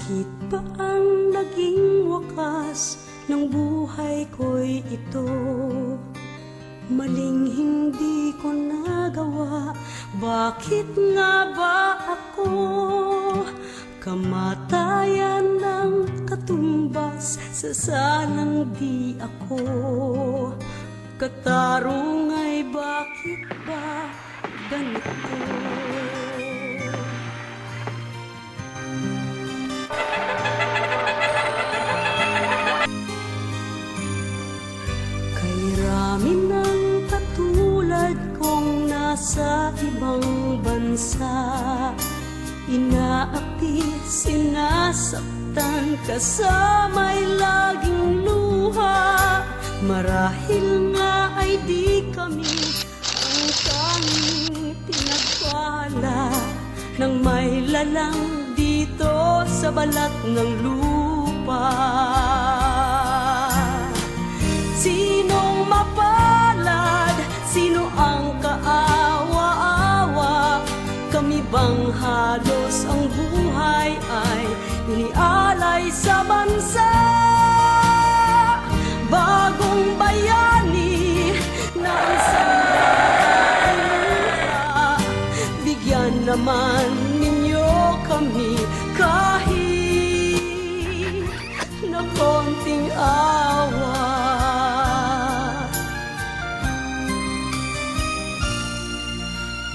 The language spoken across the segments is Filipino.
Bakit ba ang naging wakas ng buhay ko'y ito? Maling hindi ko nagawa, bakit nga ba ako? Kamatayan ng katumbas sa sanang di ako. Katarong ay bakit ba ganito? Rami ng katulad kong nasa ibang bansa, inaapi, sinasaktan, kasama'y laging luha. Marahil nga ay di kami ang tanging pinagpala ng may lalang dito sa balat ng lupa. Sinong mapalad? Sino ang kaawa-awa? Kami bang halos ang buhay ay inialay sa bansa? Bagong bayani na isang luha, bigyan naman ninyo kami kahit na konting awa.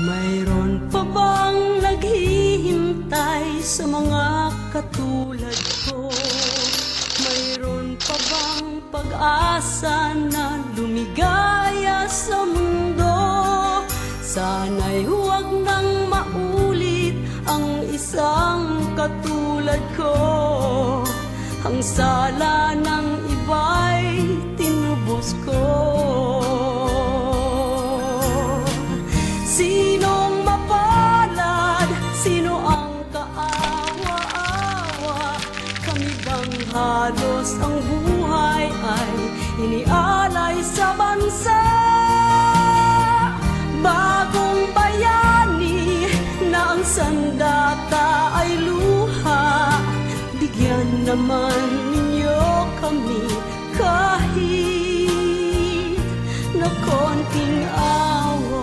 Mayroon pa bang naghihintay sa mga katulad ko? Mayroon pa bang pag-asa na lumigaya sa mundo? Sana'y huwag nang maulit ang isang katulad ko. Ang sala ng iba'y tinubos ko. Sinong mapalad? Sino ang kaawa-awa? Kami bang halos ang buhay ay inialay sa bansa? Bagong bayani na ang sandata ay luha, bigyan naman ninyo kami kahit na konting awa.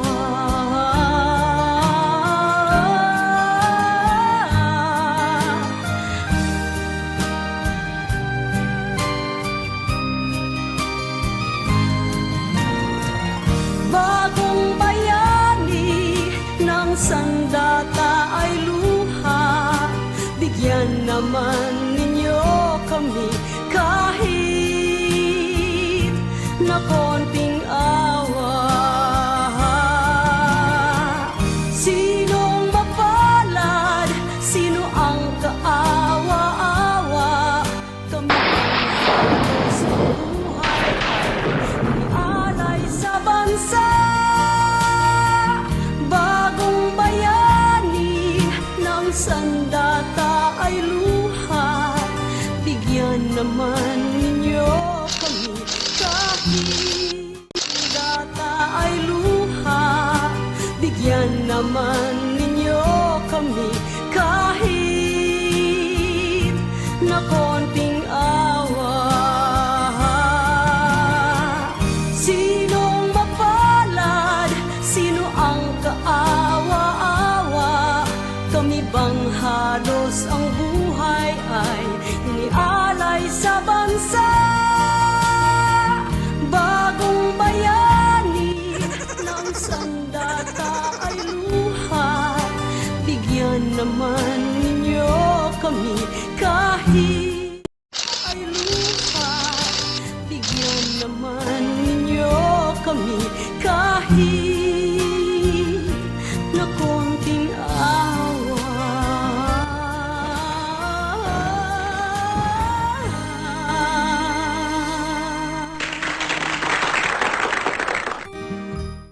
Bagong bayani ng sandata ay luha, bigyan naman ninyo kami kahit na konting awa. Sinong mapalad? Sino ang kaawa-awa? Kami ang sa buhay ay inialay sa bansa. Bagong bayani ng sandata ay luha, bigyan naman ninyo kami kahit sandata ay luha, bigyan naman ninyo kami